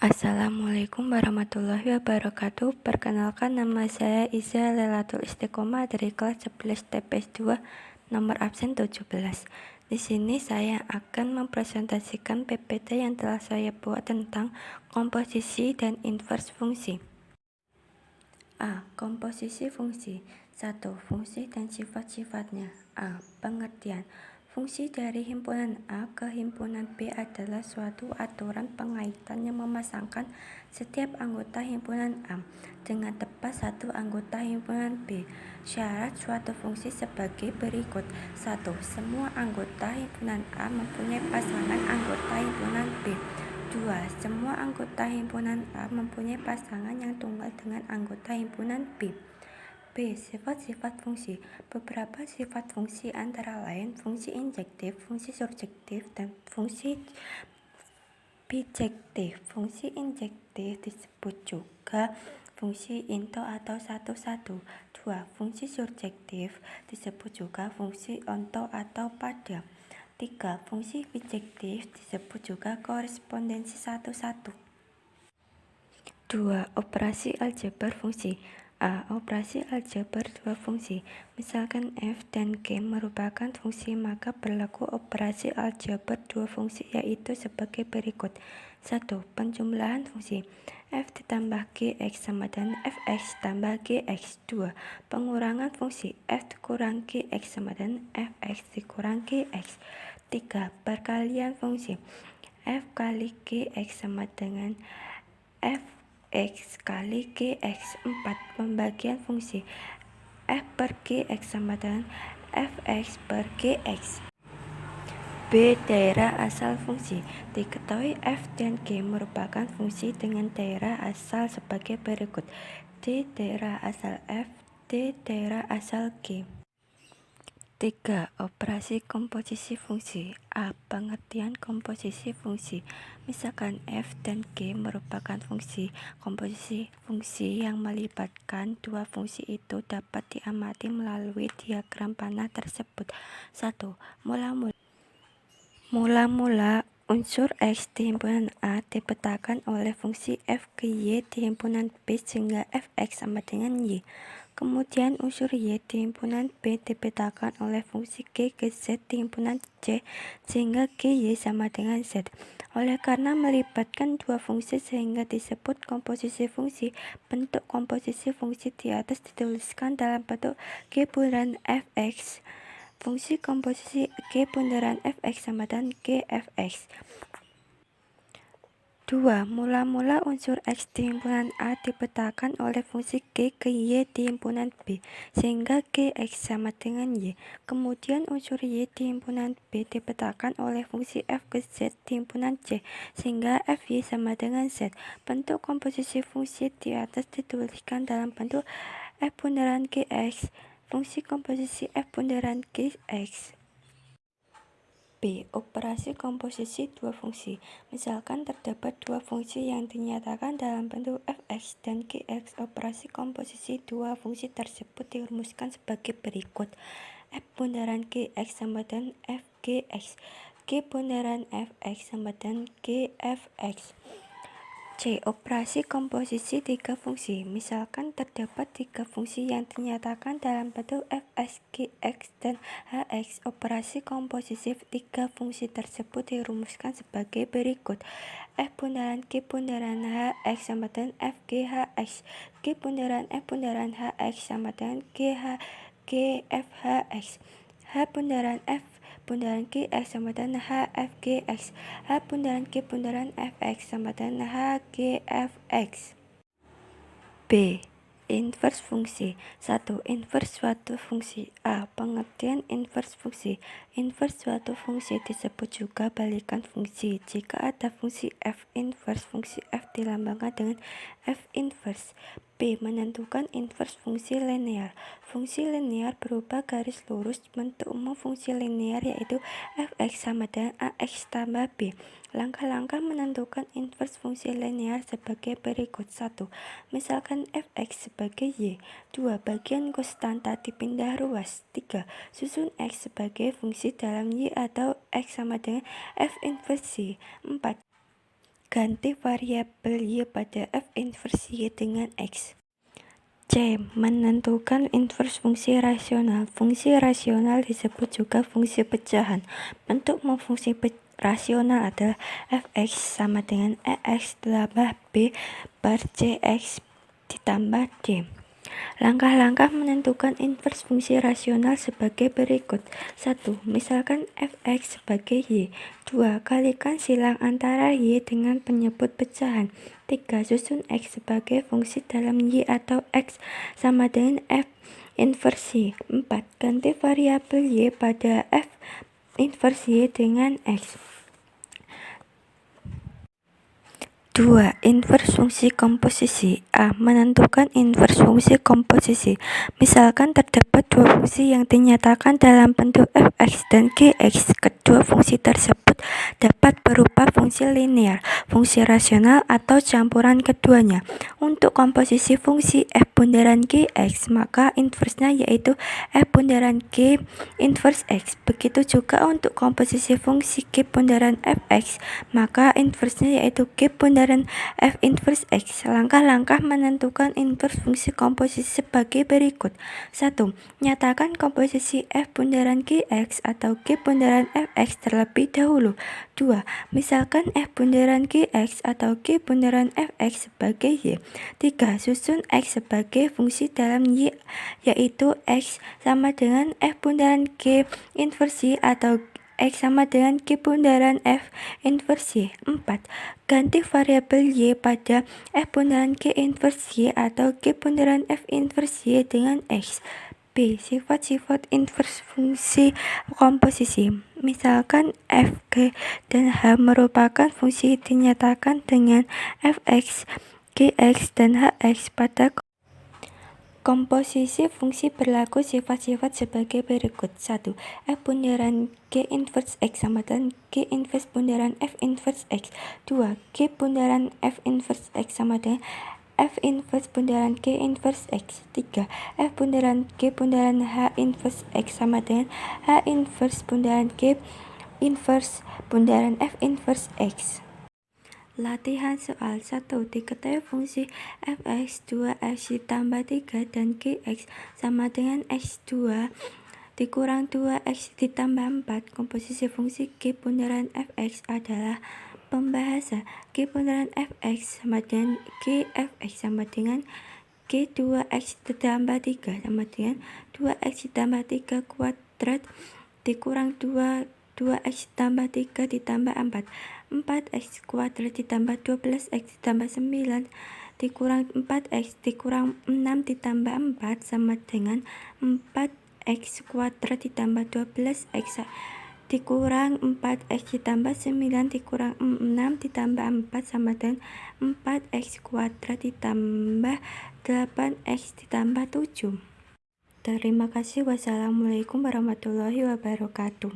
Assalamualaikum warahmatullahi wabarakatuh. Perkenalkan, nama saya Iza Lelatul Istiqomah dari kelas 11 TPS 2 nomor absen 17. Di sini saya akan mempresentasikan PPT yang telah saya buat tentang komposisi dan invers fungsi. A. Komposisi fungsi. 1. Fungsi dan sifat-sifatnya. A. Pengertian. Fungsi dari himpunan A ke himpunan B adalah suatu aturan pengaitan yang memasangkan setiap anggota himpunan A dengan tepat satu anggota himpunan B. Syarat suatu fungsi sebagai berikut. 1. Semua anggota himpunan A mempunyai pasangan anggota himpunan B. 2. Semua anggota himpunan A mempunyai pasangan yang tunggal dengan anggota himpunan B. B. Sifat-sifat fungsi. Beberapa sifat fungsi antara lain fungsi injektif, fungsi surjektif, dan fungsi bijektif. Fungsi injektif disebut juga fungsi into atau satu-satu. 2. Fungsi surjektif disebut juga fungsi onto atau pada. 3. Fungsi bijektif disebut juga korespondensi satu-satu. 2. Operasi aljabar fungsi. A. Operasi aljabar dua fungsi. Misalkan f dan g merupakan fungsi, maka berlaku operasi aljabar dua fungsi, yaitu sebagai berikut. 1. Penjumlahan fungsi. F ditambah gx sama dengan fx tambah gx. 2. Pengurangan fungsi. F dikurang gx sama dengan fx dikurang gx. 3. Perkalian fungsi. F kali gx sama dengan fx kali gx. 4. Pembagian fungsi. F per gx sama dengan fx per gx. B. Daerah asal fungsi. Diketahui f dan g merupakan fungsi dengan daerah asal sebagai berikut. D. Daerah asal f. D. Daerah asal g. 3. Operasi komposisi fungsi. A. Pengertian komposisi fungsi. Misalkan f dan g merupakan fungsi. Komposisi fungsi yang melibatkan dua fungsi itu dapat diamati melalui diagram panah tersebut. 1. Mula-mula unsur x di himpunan A dipetakan oleh fungsi f ke y di himpunan B sehingga fx sama dengan y. Kemudian unsur y di himpunan B dipetakan oleh fungsi g ke z di himpunan C sehingga gy sama dengan z. Oleh karena melibatkan dua fungsi sehingga disebut komposisi fungsi. Bentuk komposisi fungsi di atas dituliskan dalam bentuk g bundaran fx. Fungsi komposisi g bundaran fx sama dengan gfx. 2. Mula-mula unsur x di himpunan A dipetakan oleh fungsi g ke y di himpunan B sehingga gx sama dengan y. Kemudian unsur y di himpunan B dipetakan oleh fungsi f ke z di himpunan C sehingga fy sama dengan z. Bentuk komposisi fungsi di atas dituliskan dalam bentuk f bundaran gx. Fungsi komposisi f bundaran gx. B. Operasi komposisi dua fungsi. Misalkan terdapat dua fungsi yang dinyatakan dalam bentuk fx dan gx. Operasi komposisi dua fungsi tersebut dirumuskan sebagai berikut. F bundaran gx sama dengan fgx. G bundaran fx sama dengan gfx. C. Operasi komposisi tiga fungsi. Misalkan terdapat tiga fungsi yang dinyatakan dalam bentuk fx, gx, dan hx. Operasi komposisi tiga fungsi tersebut dirumuskan sebagai berikut. F bundaran g bundaran hx sama dengan fghx. G bundaran f bundaran hx sama dengan gfhx. H bundaran f bundaran gx sama dengan hfgx. H bundaran g bundaran fx sama dengan hgfx. B. Invers fungsi. 1. Invers suatu fungsi. A. Pengertian invers fungsi. Invers suatu fungsi disebut juga balikan fungsi. Jika ada fungsi f invers, fungsi f dilambangkan dengan f invers. B. Menentukan invers fungsi linear. Fungsi linear berupa garis lurus. Bentuk umum fungsi linear yaitu fx sama dengan ax tambah b. Langkah-langkah menentukan invers fungsi linear sebagai berikut. 1. Misalkan fx sebagai y. 2. Bagian konstanta dipindah ruas. 3. Susun x sebagai fungsi dalam y atau x sama dengan f invers y. 4. Ganti variabel Y pada f inverse Y dengan X. C. Menentukan inverse fungsi rasional. Fungsi rasional disebut juga fungsi pecahan. Bentuk fungsi rasional adalah fx sama dengan ex ditambah b per cx ditambah d. Langkah-langkah menentukan inverse fungsi rasional sebagai berikut. 1. Misalkan fx sebagai y. 2. Kalikan silang antara y dengan penyebut pecahan. 3. Susun x sebagai fungsi dalam y atau x sama dengan f inverse y. 4. Ganti variabel y pada f inverse y dengan x. 2. Inverse fungsi komposisi. A. Menentukan inverse fungsi komposisi. Misalkan terdapat dua fungsi yang dinyatakan dalam bentuk fx dan gx. Kedua fungsi tersebut dapat berupa fungsi linear, fungsi rasional, atau campuran keduanya. Untuk komposisi fungsi f bundaran gx, maka inversenya yaitu f bundaran g inverse x. Begitu juga untuk komposisi fungsi g bundaran fx, maka inversenya yaitu g bundaran f inverse x. Langkah-langkah menentukan inverse fungsi komposisi sebagai berikut. 1. Nyatakan komposisi f bundaran gx atau g bundaran fx terlebih dahulu. 2. Misalkan f bundaran gx atau g bundaran fx sebagai y. 3. Susun x sebagai fungsi dalam y, yaitu x sama dengan f bundaran g inverse y atau x sama dengan g bundaran f inverse y. 4. Ganti variabel y pada f bundaran g inverse y atau g bundaran f inverse y dengan x. B. Sifat-sifat inverse fungsi komposisi. Misalkan f, g, dan h merupakan fungsi dinyatakan dengan fx, gx, dan hx. Pada komposisi fungsi berlaku sifat-sifat sebagai berikut. 1. F bundaran G inverse X sama dengan G inverse bundaran F inverse X. 2. G bundaran F inverse X sama dengan F inverse bundaran G inverse X. 3. F bundaran G bundaran H inverse X sama dengan H inverse bundaran G inverse bundaran F inverse X. Latihan soal 1. Diketahui fungsi fx 2x ditambah 3 dan gx sama dengan x2 dikurang 2x ditambah 4. Komposisi fungsi g bundaran fx adalah pembahasa. G bundaran fx sama dengan gfx sama dengan g2x ditambah 3 sama dengan 2x ditambah 3 kuadrat dikurang 2x ditambah 3 ditambah 4. 4x kuadrat ditambah 12x ditambah 9 dikurang 4x dikurang 6 ditambah 4 sama dengan 4x kuadrat ditambah 12x dikurang 4x ditambah 9 dikurang 6 ditambah 4 sama dengan 4x kuadrat ditambah 8x ditambah 7. Terima kasih. Wassalamualaikum warahmatullahi wabarakatuh.